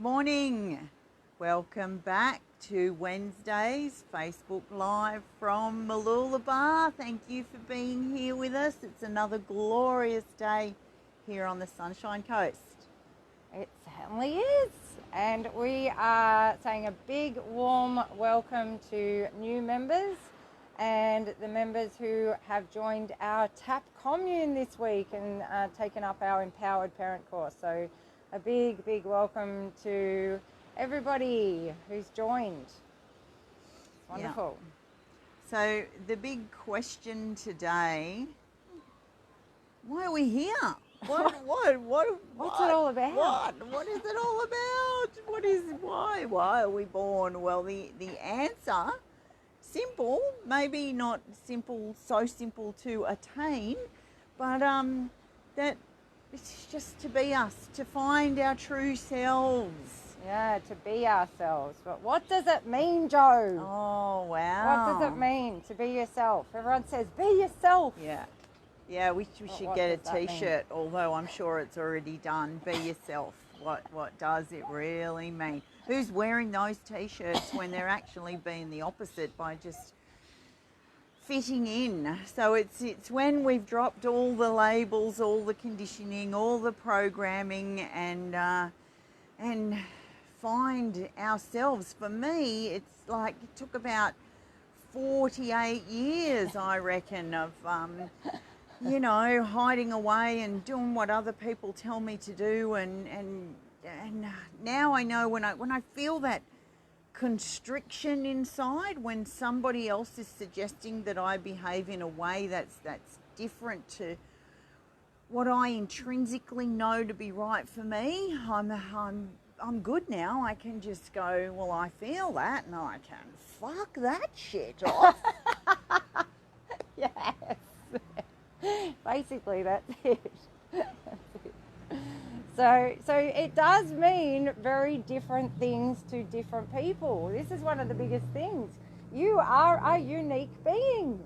Morning. Welcome back to Wednesday's Facebook Live from Mooloolaba. Thank you for being here with us. It's another glorious day here on the Sunshine Coast. It certainly is. And we are saying a big warm welcome to new members and the members who have joined our TAP commune this week and taken up our Empowered Parent course. So a big welcome to everybody who's joined. It's wonderful. Yeah. So the big question today, why are we here? What's it all about? What is it all about? Why are we born? Well, the answer, simple, maybe not simple, so simple to attain, but that it's just to be us, to find our true selves. Yeah, to be ourselves. But what does it mean, Jo? Oh, wow. What does it mean to be yourself? Everyone says, be yourself. Yeah, we should get a t-shirt, although I'm sure it's already done. Be yourself. What does it really mean? Who's wearing those t-shirts when they're actually being the opposite by just fitting in? So it's when we've dropped all the labels, all the conditioning, all the programming, and find ourselves. For me, it's like it took about 48 years, I reckon, of hiding away and doing what other people tell me to do, and now I know when I feel that constriction inside, when somebody else is suggesting that I behave in a way that's different to what I intrinsically know to be right for me, I'm good now. I can just go, well, I feel that, and I can fuck that shit off. Yes. Basically, that's it. So it does mean very different things to different people. This is one of the biggest things. You are a unique being.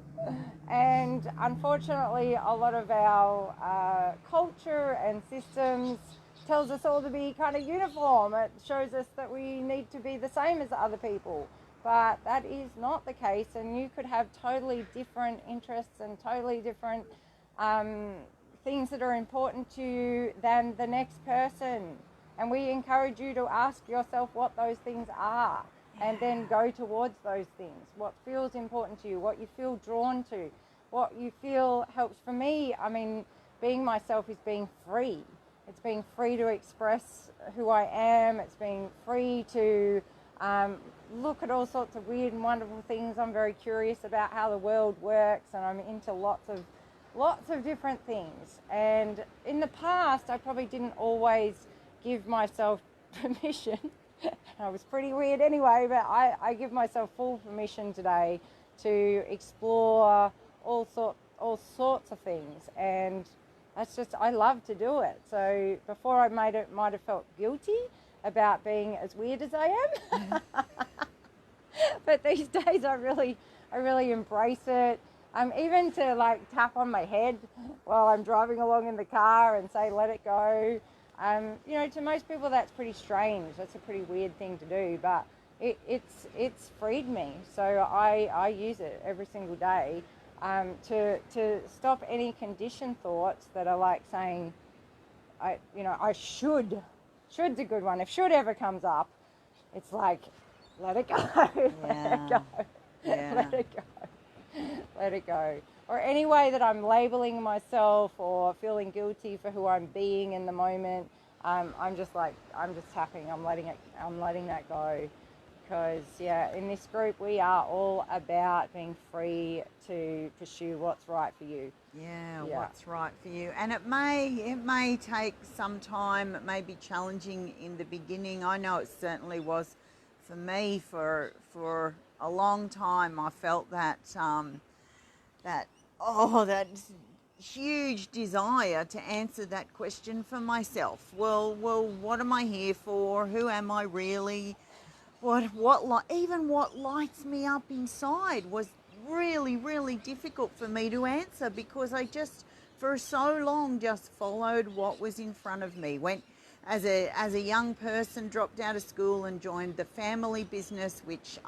And unfortunately, a lot of our culture and systems tells us all to be kind of uniform. It shows us that we need to be the same as other people. But that is not the case, and you could have totally different interests and totally different things that are important to you than the next person. And we encourage you to ask yourself what those things are, and then go towards those things. What feels important to you, what you feel drawn to, what you feel helps. For me, I mean, being myself is being free. It's being free to express who I am. It's being free to look at all sorts of weird and wonderful things. I'm very curious about how the world works, and I'm into lots of different things. And in the past, I probably didn't always give myself permission. I was pretty weird anyway, but I give myself full permission today to explore all sorts of things. And that's just, I love to do it. So before I might have felt guilty about being as weird as I am. But these days I really embrace it. Even to like tap on my head while I'm driving along in the car and say, let it go. To most people that's pretty strange. That's a pretty weird thing to do, but it's freed me. So I use it every single day to stop any conditioned thoughts that are like saying, I should's a good one. If should ever comes up, it's like, let it go. Let it go. Yeah. Let it go. Let it go. Or any way that I'm labeling myself or feeling guilty for who I'm being in the moment, I'm just tapping. I'm letting that go. Because in this group we are all about being free to pursue what's right for you. Yeah, what's right for you. And it may take some time. It may be challenging in the beginning. I know it certainly was for me. For a long time I felt that huge desire to answer that question for myself. Well, what am I here for? Who am I really? Even what lights me up inside was really, really difficult for me to answer, because I just, for so long, just followed what was in front of me. as a young person, dropped out of school and joined the family business, which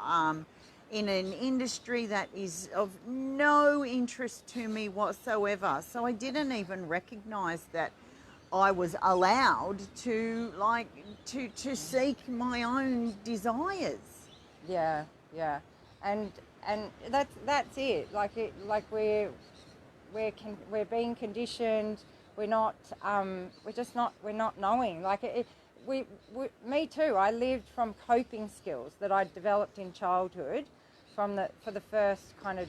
in an industry that is of no interest to me whatsoever. So I didn't even recognize that I was allowed to to seek my own desires. Yeah, yeah, and that's it. We're being conditioned. We're not knowing. Me too. I lived from coping skills that I developed in childhood, for the first kind of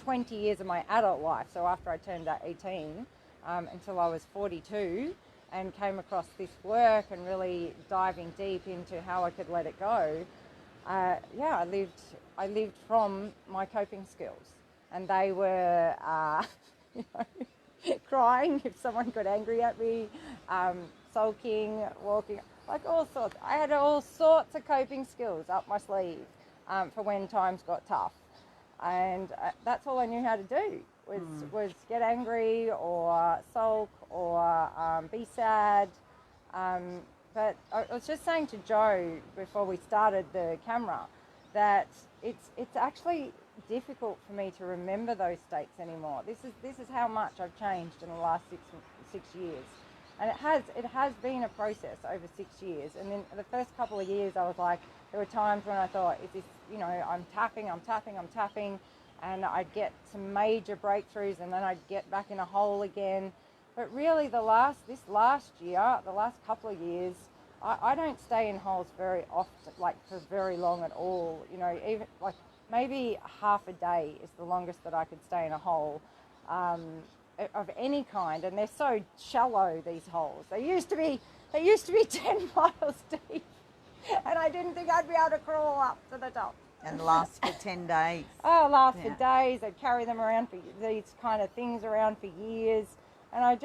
20 years of my adult life. So after I turned 18, until I was 42, and came across this work and really diving deep into how I could let it go. I lived from my coping skills, and they were, crying if someone got angry at me, sulking, walking, like all sorts. I had all sorts of coping skills up my sleeve for when times got tough, and that's all I knew how to do was get angry or sulk or be sad. But I was just saying to Jo before we started the camera that it's actually difficult for me to remember those states anymore. This is how much I've changed in the last six years, and it has been a process over 6 years. And then the first couple of years, I was like, there were times when I thought, is this, I'm tapping, and I'd get some major breakthroughs, and then I'd get back in a hole again. But really, the last couple of years, I don't stay in holes very often, like for very long at all. Even like maybe half a day is the longest that I could stay in a hole of any kind. And they're so shallow, these holes. They used to be 10 miles deep, and I didn't think I'd be able to crawl up to the top. And last for 10 days. Oh, last for days. I'd carry them around for these kind of things around for years. And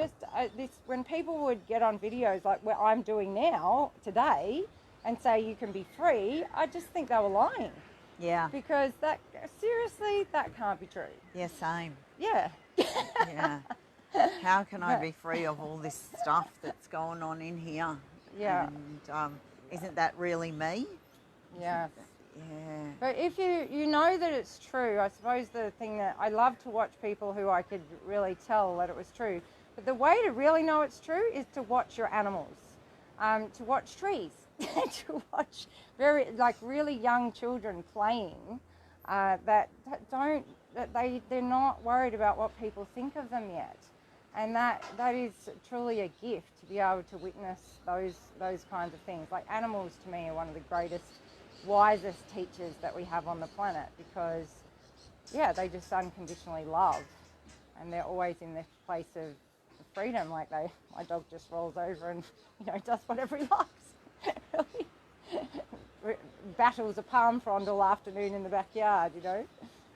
when people would get on videos like what I'm doing now, today, and say you can be free, I just think they were lying. Yeah. Because seriously, that can't be true. Yeah, same. Yeah. Yeah. How can I be free of all this stuff that's going on in here? Yeah. And isn't that really me? Yeah. Yeah. But if you know that it's true, I suppose the thing that I love to watch people who I could really tell that it was true. But the way to really know it's true is to watch your animals, to watch trees, to watch really young children playing they're not worried about what people think of them yet. And that is truly a gift to be able to witness those kinds of things. Like animals to me are one of the greatest, wisest teachers that we have on the planet, because they just unconditionally love, and they're always in this place of freedom. Like my dog just rolls over and does whatever he likes. Battles a palm frond all afternoon in the backyard.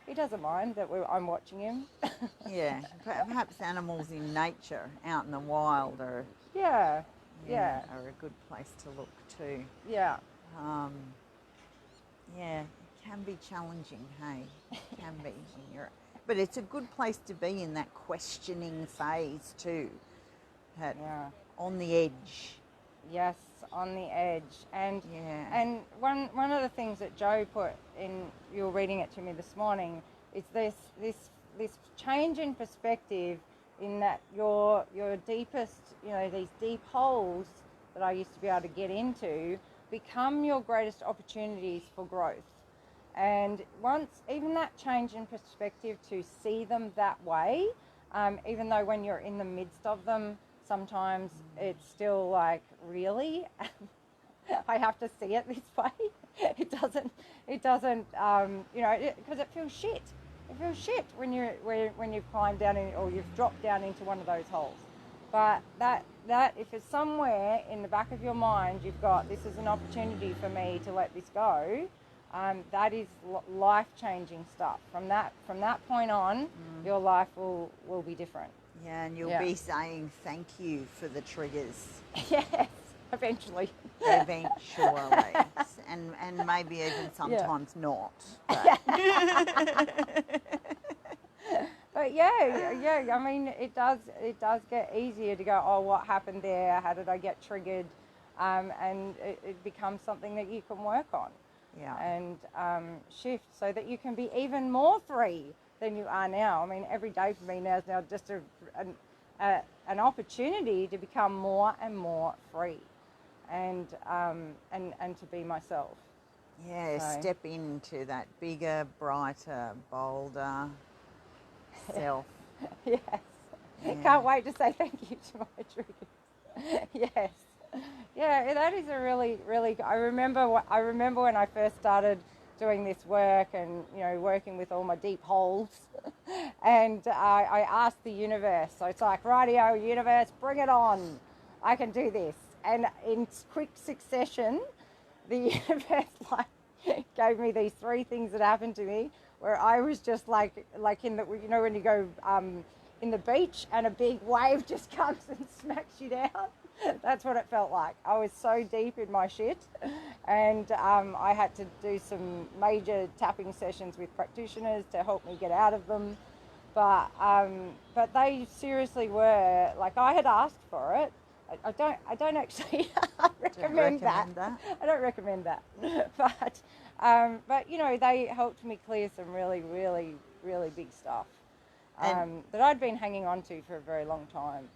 He doesn't mind that I'm watching him. Yeah, perhaps animals in nature, out in the wild, are are a good place to look too. Yeah. Yeah, it can be challenging, hey? It can be. But it's a good place to be in that questioning phase too. On the edge. Yes, on the edge. And one of the things that Jo put in, you were reading it to me this morning, is this change in perspective, in that your deepest, these deep holes that I used to be able to get into become your greatest opportunities for growth. And even that change in perspective, to see them that way, even though when you're in the midst of them, sometimes it's still like, really? I have to see it this way? It doesn't, because it feels shit. It feels shit when you've climbed down or you've dropped down into one of those holes. But that if it's somewhere in the back of your mind, you've got, this is an opportunity for me to let this go, that is life-changing stuff. From that point on, your life will be different. Yeah, and you'll be saying thank you for the triggers. Yes, eventually. Eventually. and maybe even sometimes not. But I mean, it does get easier to go, oh, what happened there? How did I get triggered? and it becomes something that you can work on and shift so that you can be even more free than you are now. I mean, every day for me now is now just an opportunity to become more and more free and to be myself. Yeah, So. step into that bigger, brighter, bolder self. Yes. Yeah. Can't wait to say thank you to my triggers. Yes. Yeah, that is a really, really. I remember when I first started doing this work and working with all my deep holes, and I asked the universe. So it's like, rightio, universe, bring it on. I can do this. And in quick succession, the universe gave me these 3 things that happened to me, where I was just like in the when you go in the beach and a big wave just comes and smacks you down. That's what it felt like. I was so deep in my shit, and I had to do some major tapping sessions with practitioners to help me get out of them. But they seriously were like, I had asked for it. I don't actually recommend that. I don't recommend that. But they helped me clear some really, really, really big stuff that I'd been hanging on to for a very long time.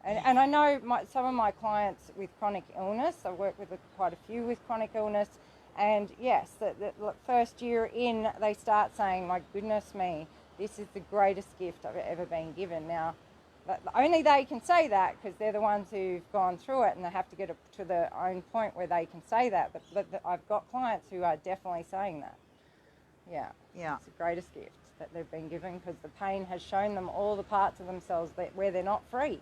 And I know some of my clients with chronic illness, I work with quite a few with chronic illness, and yes, the first year in, they start saying, my goodness me, this is the greatest gift I've ever been given. Now, only they can say that because they're the ones who've gone through it, and they have to get to their own point where they can say that. But I've got clients who are definitely saying that. Yeah. It's the greatest gift that they've been given, because the pain has shown them all the parts of themselves where they're not free,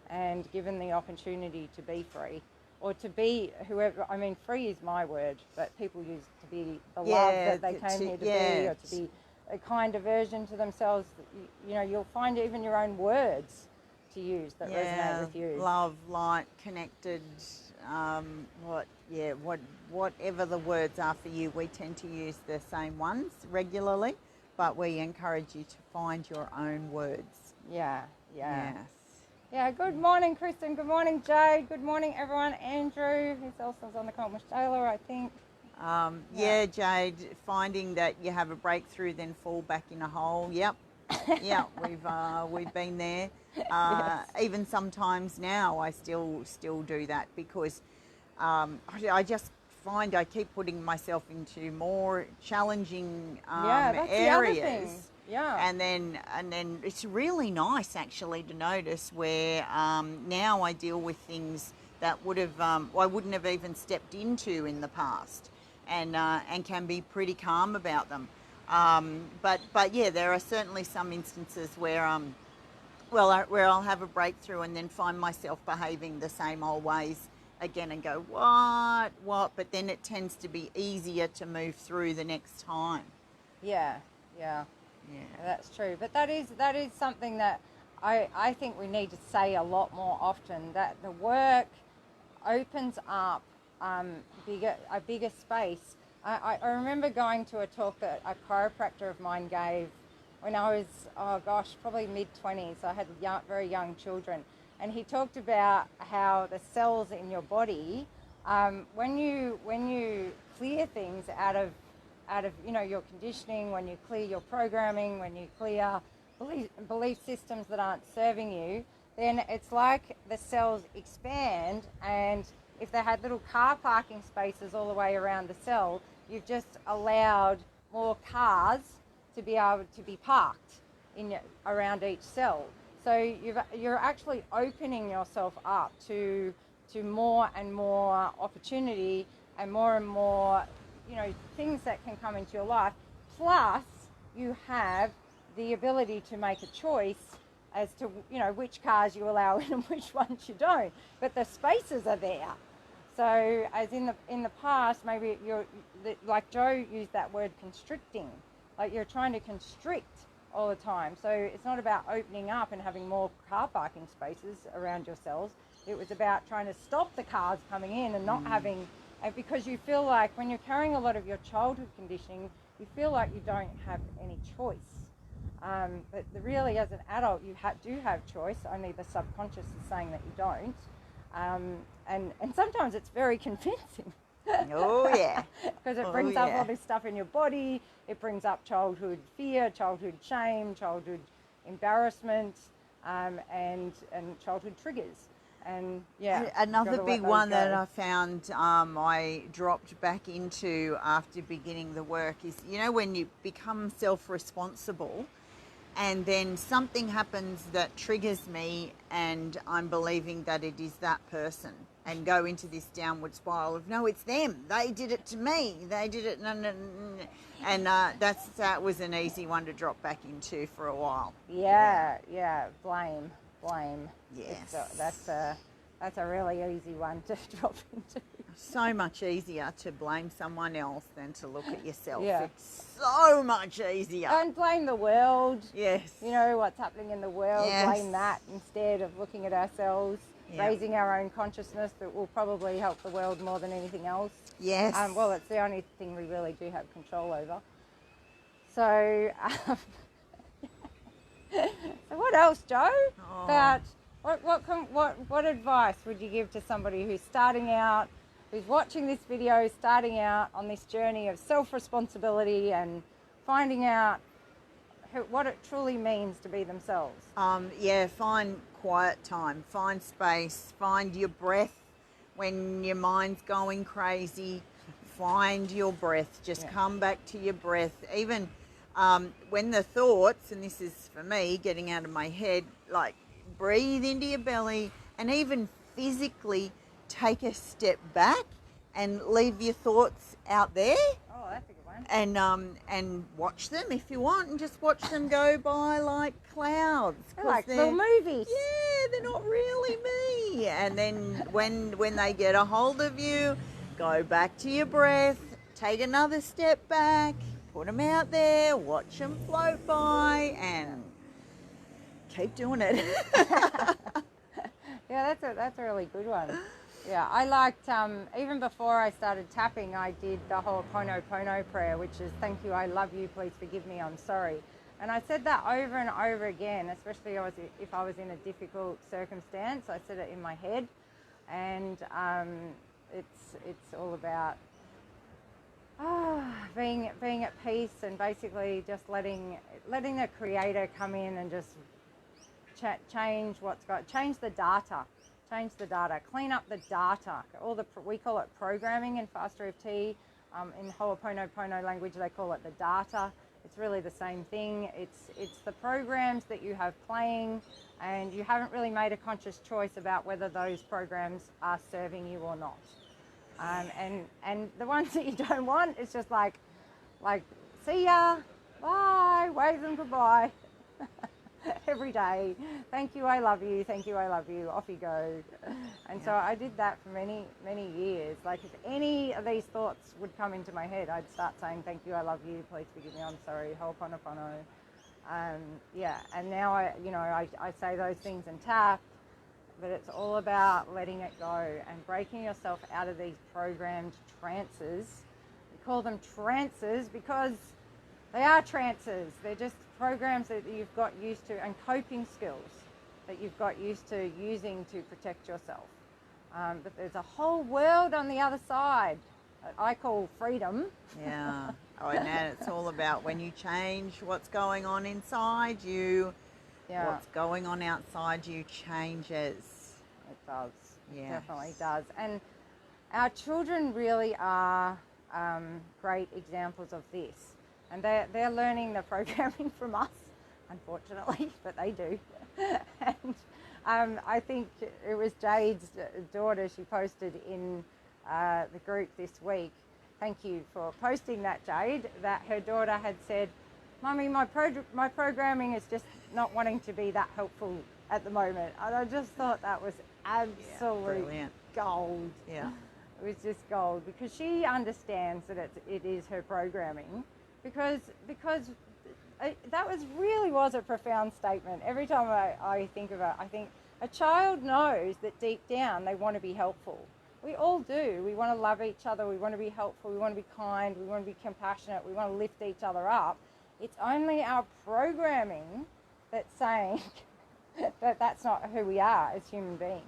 and given the opportunity to be free, or to be whoever. I mean, free is my word, but people use to be the love that they came here to be, or to be a kinder version to themselves. You'll find even your own words to use that resonate with you. Love, light, connected, whatever the words are for you. We tend to use the same ones regularly, but we encourage you to find your own words. Yes. Yeah, good morning, Kristen. Good morning, Jade. Good morning, everyone. Andrew, who else was on the call? Miss Taylor, I think. Jade, finding that you have a breakthrough, then fall back in a hole. Yep. We've been there. Yes. Even sometimes now, I still do that, because I just find I keep putting myself into more challenging that's areas. The other thing. Yeah. And then it's really nice actually to notice where now I deal with things that I wouldn't have even stepped into in the past, and can be pretty calm about them. But yeah, there are certainly some instances where where I'll have a breakthrough and then find myself behaving the same old ways again and go, what? But then it tends to be easier to move through the next time. Yeah. That's true. But that is something that I think we need to say a lot more often, that the work opens up a bigger space. I remember going to a talk that a chiropractor of mine gave when I was, probably mid-20s. I had very young children. And he talked about how the cells in your body, when you clear things out of your conditioning, when you clear your programming, when you clear belief systems that aren't serving you, then it's like the cells expand, and if they had little car parking spaces all the way around the cell, you've just allowed more cars to be able to be parked around each cell. So you're actually opening yourself up to more and more opportunity and more things that can come into your life. Plus, you have the ability to make a choice as to which cars you allow in and which ones you don't. But the spaces are there. So, as in the past, maybe like Joe used that word, constricting. Like you're trying to constrict all the time. So it's not about opening up and having more car parking spaces around your cells. It was about trying to stop the cars coming in and not having. Because you feel like when you're carrying a lot of your childhood conditioning, you feel like you don't have any choice. But really, as an adult, you do have choice, only the subconscious is saying that you don't. And sometimes it's very convincing. Oh, yeah. Because it brings up all this stuff in your body. It brings up childhood fear, childhood shame, childhood embarrassment, and childhood triggers. And yeah, another big one that I found I dropped back into after beginning the work is, you know, when you become self-responsible and then something happens that triggers me and I'm believing that it is that person, and go into this downward spiral of, no, it's them, they did it to me, they did it, and that was an easy one to drop back into for a while. Yeah, blame. Yes. That's a really easy one to drop into. So much easier to blame someone else than to look at yourself. Yeah. It's so much easier. And blame the world. Yes. You know, what's happening in the world. Yes. Blame that instead of looking at ourselves, raising our own consciousness that will probably help the world more than anything else. Yes. Well, it's the only thing we really do have control over. So, so what else, Jo? Oh. About what advice would you give to somebody who's starting out, who's watching this video, starting out on this journey of self-responsibility and finding out what it truly means to be themselves? Find quiet time, find space, find your breath when your mind's going crazy. Find your breath. Just come back to your breath. Even when the thoughts, and this is for me, getting out of my head, like, breathe into your belly and even physically take a step back and leave your thoughts out there. Oh, that's a good one. And watch them if you want, and just watch them go by like clouds. They're like little movies. Yeah, they're not really me. And then when they get a hold of you, go back to your breath, take another step back, put them out there, watch them float by, and keep doing it. Yeah, that's a really good one. Yeah, I liked, even before I started tapping, I did the Ho'oponopono prayer, which is, thank you, I love you, please forgive me, I'm sorry. And I said that over and over again, especially if I was in a difficult circumstance. I said it in my head, and it's all about being at peace, and basically just letting the Creator come in and just change change the data, clean up the data. We call it programming in Fast EFT. In Ho'oponopono language, they call it the data. It's really the same thing. It's the programs that you have playing, and you haven't really made a conscious choice about whether those programs are serving you or not. And the ones that you don't want, it's just like see ya, bye, wave them goodbye. Every day, thank you, I love you, thank you, I love you, off you go. And so I did that for many years. Like, if any of these thoughts would come into my head, I'd start saying, thank you, I love you, please forgive me, I'm sorry, Ho'oponopono. And now I say those things and tap, but it's all about letting it go and breaking yourself out of these programmed trances. We call them trances because they are trances. They're just programs that you've got used to, and coping skills that you've got used to using to protect yourself. But there's a whole world on the other side that I call freedom. Yeah. And it's all about when you change what's going on inside you, what's going on outside you changes. It does. Yes. It definitely does. And our children really are great examples of this. And they're learning the programming from us, unfortunately, but they do. And I think it was Jade's daughter, she posted in the group this week, thank you for posting that, Jade, that her daughter had said, Mummy, my programming is just not wanting to be that helpful at the moment. And I just thought that was absolute gold. Yeah. It was just gold, because she understands that it is her programming. Because that really was a profound statement. Every time I think of it, I think a child knows that deep down they want to be helpful. We all do. We want to love each other. We want to be helpful. We want to be kind. We want to be compassionate. We want to lift each other up. It's only our programming that's saying that that's not who we are as human beings.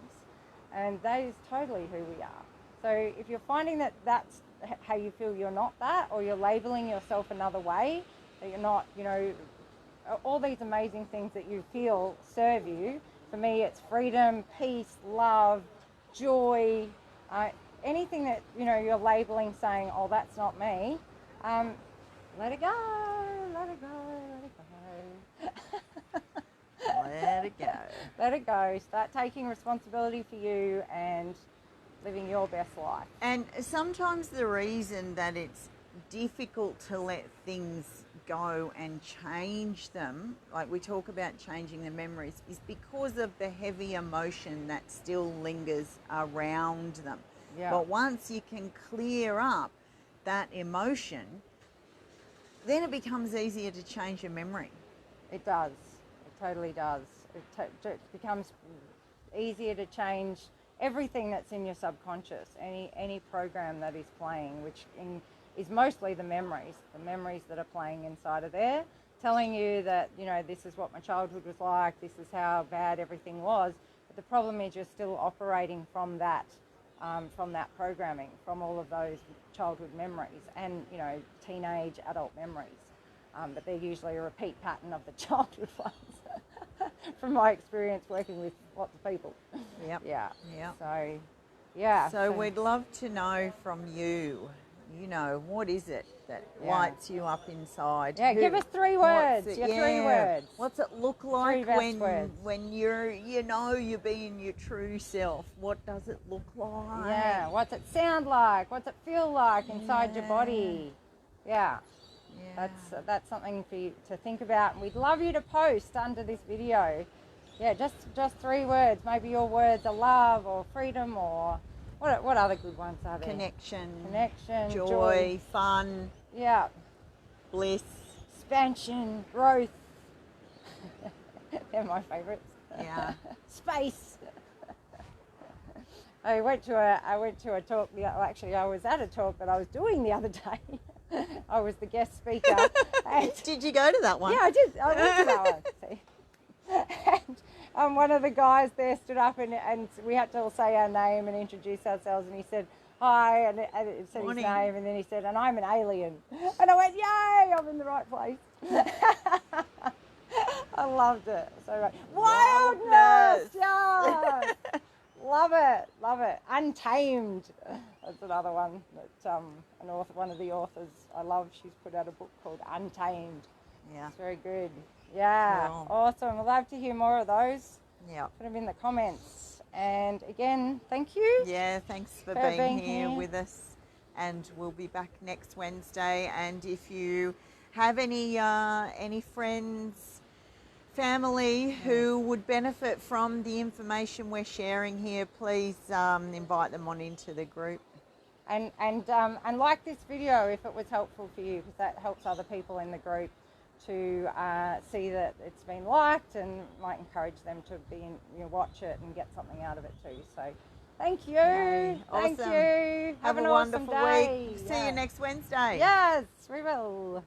And that is totally who we are. So if you're finding that that's how you feel you're not that, or you're labeling yourself another way, that you're not, all these amazing things that you feel serve you. For me, it's freedom, peace, love, joy, anything that, you're labeling saying, oh, that's not me. Let it go, let it go, let it go. Let it go. Let it go. Start taking responsibility for you and living your best life. And sometimes the reason that it's difficult to let things go and change them, like we talk about changing the memories, is because of the heavy emotion that still lingers around them. Yeah. But once you can clear up that emotion, then it becomes easier to change your memory. It does. It totally does. It becomes easier to change everything that's in your subconscious, any program that is playing, which is mostly the memories that are playing inside of there, telling you that, this is what my childhood was like, this is how bad everything was. But the problem is you're still operating from that programming, from all of those childhood memories and, teenage adult memories. But they're usually a repeat pattern of the childhood ones from my experience working with lots of people. Yep. Yeah. Yep. So, yeah. So we'd love to know from you, what is it that lights you up inside? Yeah, give us 3 words. Your 3 words. What's it look like 3 best words. when you're, you're being your true self? What does it look like? Yeah. What's it sound like? What's it feel like inside your body? Yeah. Yeah. That's something for you to think about, and we'd love you to post under this video. Yeah, just 3 words. Maybe your words are love or freedom, or what other good ones are there? Connection, joy, fun, bliss, expansion, growth. They're my favourites. Yeah. Space. I went to a talk. Actually, I was at a talk that I was doing the other day. I was the guest speaker. Did you go to that one? Yeah, I did. I went to that one. See? And one of the guys there stood up and we had to all say our name and introduce ourselves. And he said, hi, and it said Morning. his name. And then he said, and I'm an alien. And I went, yay, I'm in the right place. I loved it. So wildness, yes. Love it. Untamed. That's another one that one of the authors I love. She's put out a book called Untamed. Yeah. It's very good. Yeah. Cool. Awesome. We'd love to hear more of those. Yeah. Put them in the comments. And again, thank you. Yeah, thanks for being here with us. And we'll be back next Wednesday. And if you have any friends, family who would benefit from the information we're sharing here, please invite them on into the group. And like this video if it was helpful for you, because that helps other people in the group to see that it's been liked, and might encourage them to watch it and get something out of it too. So thank you. Yay. Thank Awesome. you. Have an a awesome wonderful day. week. See you next Wednesday. Yes, we will.